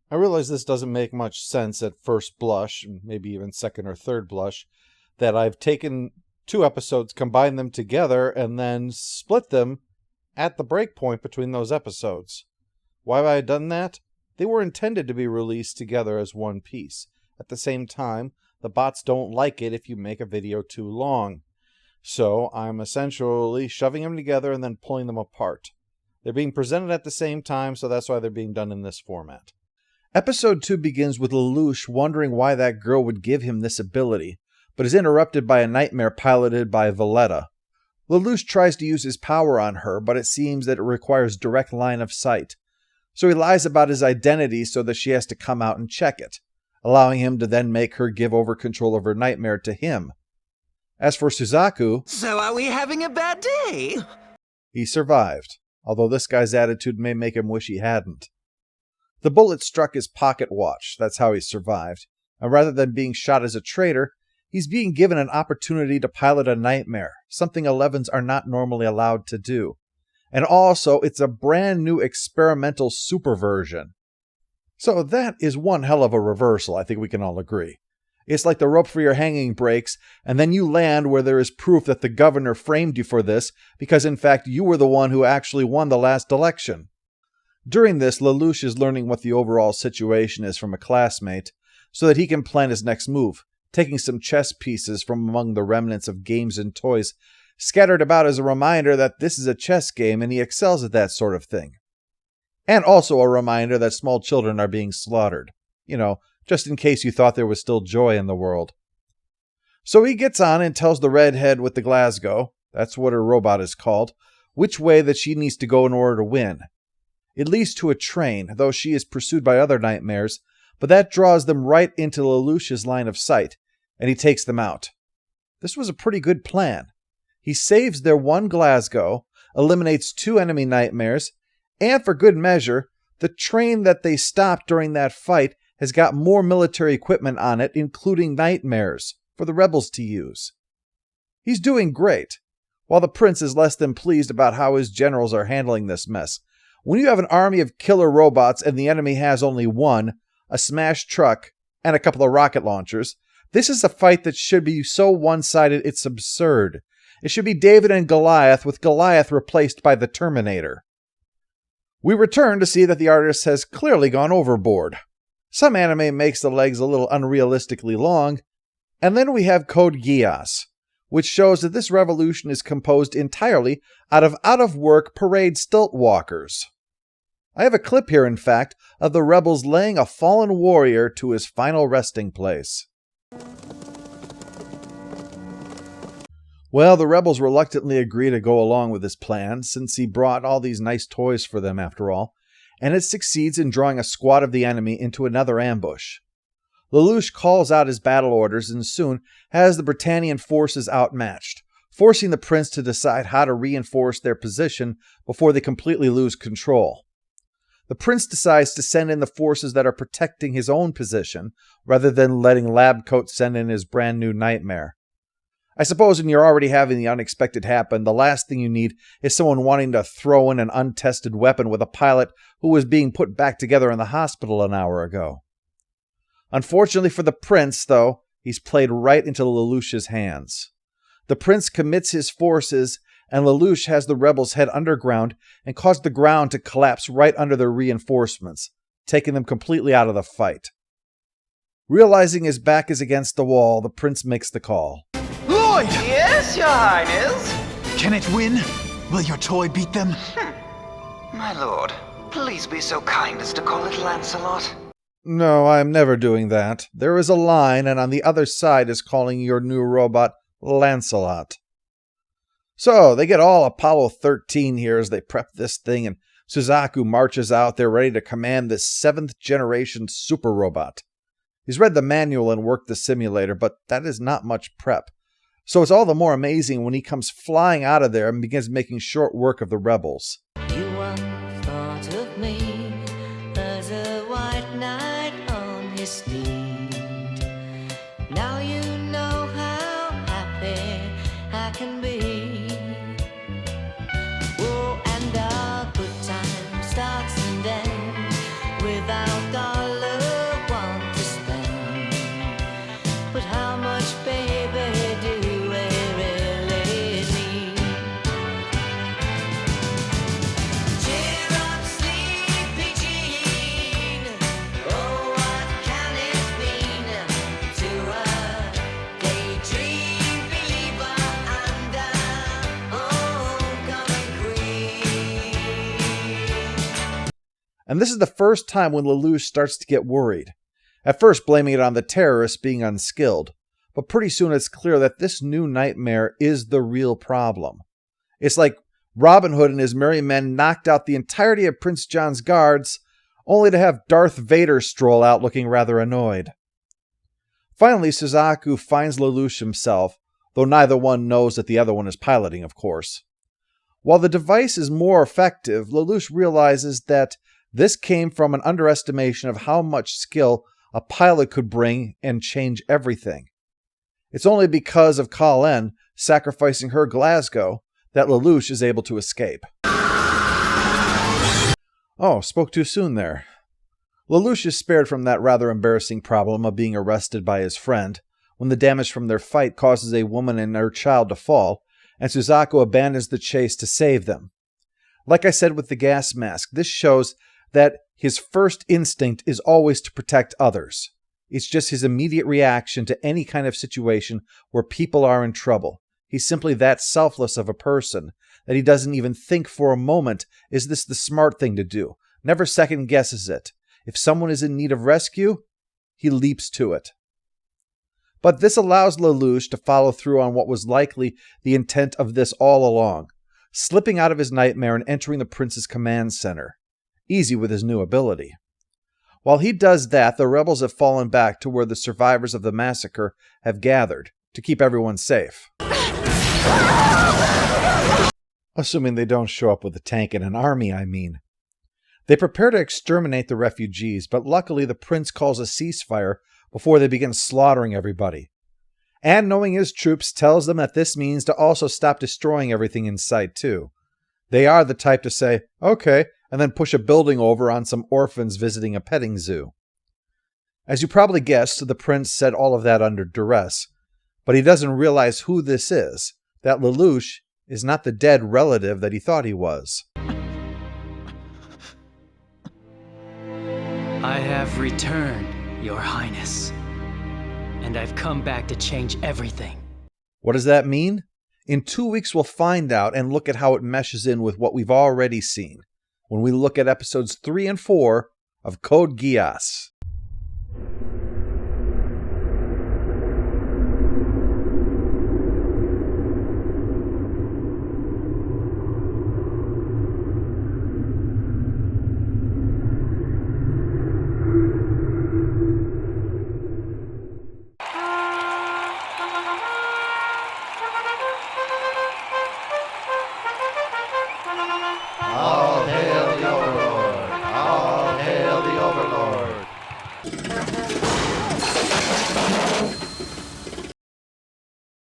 I realize this doesn't make much sense at first blush, maybe even second or third blush, that I've taken 2 episodes, combined them together, and then split them at the break point between those episodes. Why have I done that? They were intended to be released together as one piece. At the same time, the bots don't like it if you make a video too long. So I'm essentially shoving them together and then pulling them apart. They're being presented at the same time, so that's why they're being done in this format. Episode 2 begins with Lelouch wondering why that girl would give him this ability, but is interrupted by a nightmare piloted by Valletta. Lelouch tries to use his power on her, but it seems that it requires direct line of sight. So he lies about his identity so that she has to come out and check it, allowing him to then make her give over control of her nightmare to him. As for Suzaku... So are we having a bad day? He survived, although this guy's attitude may make him wish he hadn't. The bullet struck his pocket watch, that's how he survived, and rather than being shot as a traitor, he's being given an opportunity to pilot a nightmare, something 11s are not normally allowed to do. And also, it's a brand new experimental super version. So that is one hell of a reversal, I think we can all agree. It's like the rope for your hanging breaks, and then you land where there is proof that the governor framed you for this, because in fact you were the one who actually won the last election. During this, Lelouch is learning what the overall situation is from a classmate, so that he can plan his next move, taking some chess pieces from among the remnants of games and toys scattered about as a reminder that this is a chess game and he excels at that sort of thing. And also a reminder that small children are being slaughtered. Just in case you thought there was still joy in the world. So he gets on and tells the redhead with the Glasgow, that's what her robot is called, which way that she needs to go in order to win. It leads to a train, though she is pursued by other nightmares, but that draws them right into Lelouch's line of sight, and he takes them out. This was a pretty good plan. He saves their one Glasgow, eliminates 2 enemy nightmares, and for good measure, the train that they stopped during that fight has got more military equipment on it, including nightmares, for the rebels to use. He's doing great, while the prince is less than pleased about how his generals are handling this mess. When you have an army of killer robots and the enemy has only one, a smashed truck, and a couple of rocket launchers, this is a fight that should be so one-sided it's absurd. It should be David and Goliath, with Goliath replaced by the Terminator. We return to see that the artist has clearly gone overboard. Some anime makes the legs a little unrealistically long, and then we have Code Geass, which shows that this revolution is composed entirely out of work parade stilt walkers. I have a clip here, in fact, of the rebels laying a fallen warrior to his final resting place. Well, the rebels reluctantly agree to go along with his plan, since he brought all these nice toys for them after all, and it succeeds in drawing a squad of the enemy into another ambush. Lelouch calls out his battle orders and soon has the Britannian forces outmatched, forcing the prince to decide how to reinforce their position before they completely lose control. The prince decides to send in the forces that are protecting his own position, rather than letting Labcoat send in his brand new nightmare. I suppose when you're already having the unexpected happen, the last thing you need is someone wanting to throw in an untested weapon with a pilot who was being put back together in the hospital an hour ago. Unfortunately for the prince, though, he's played right into Lelouch's hands. The prince commits his forces, and Lelouch has the rebels head underground and cause the ground to collapse right under their reinforcements, taking them completely out of the fight. Realizing his back is against the wall, the prince makes the call. Lloyd! Yes, Your Highness? Can it win? Will your toy beat them? My lord, please be so kind as to call it Lancelot. No, I'm never doing that. There is a line, and on the other side is calling your new robot Lancelot. So, they get all Apollo 13 here as they prep this thing, and Suzaku marches out there ready to command this 7th generation super robot. He's read the manual and worked the simulator, but that is not much prep. So it's all the more amazing when he comes flying out of there and begins making short work of the rebels. You once thought of me as a white knight on his steed. Now you know how happy I can be. Oh, and our good time starts and ends without our And this is the first time when Lelouch starts to get worried. At first blaming it on the terrorists being unskilled, but pretty soon it's clear that this new nightmare is the real problem. It's like Robin Hood and his merry men knocked out the entirety of Prince John's guards, only to have Darth Vader stroll out looking rather annoyed. Finally, Suzaku finds Lelouch himself, though neither one knows that the other one is piloting, of course. While the device is more effective, Lelouch realizes that this came from an underestimation of how much skill a pilot could bring and change everything. It's only because of Colin sacrificing her Glasgow that Lelouch is able to escape. Oh, spoke too soon there. Lelouch is spared from that rather embarrassing problem of being arrested by his friend when the damage from their fight causes a woman and her child to fall, and Suzaku abandons the chase to save them. Like I said with the gas mask, this shows that his first instinct is always to protect others. It's just his immediate reaction to any kind of situation where people are in trouble. He's simply that selfless of a person that he doesn't even think for a moment, is this the smart thing to do? Never second guesses it. If someone is in need of rescue, he leaps to it. But this allows Lelouch to follow through on what was likely the intent of this all along, slipping out of his nightmare and entering the prince's command center. Easy with his new ability. While he does that, the rebels have fallen back to where the survivors of the massacre have gathered to keep everyone safe. Assuming they don't show up with a tank and an army, I mean. They prepare to exterminate the refugees, but luckily the prince calls a ceasefire before they begin slaughtering everybody. And knowing his troops tells them that this means to also stop destroying everything in sight too. They are the type to say, okay, and then push a building over on some orphans visiting a petting zoo. As you probably guessed, the prince said all of that under duress, but he doesn't realize who this is, that Lelouch is not the dead relative that he thought he was. I have returned, Your Highness, and I've come back to change everything. What does that mean? In 2 weeks we'll find out and look at how it meshes in with what we've already seen when we look at episodes 3 and 4 of Code Geass.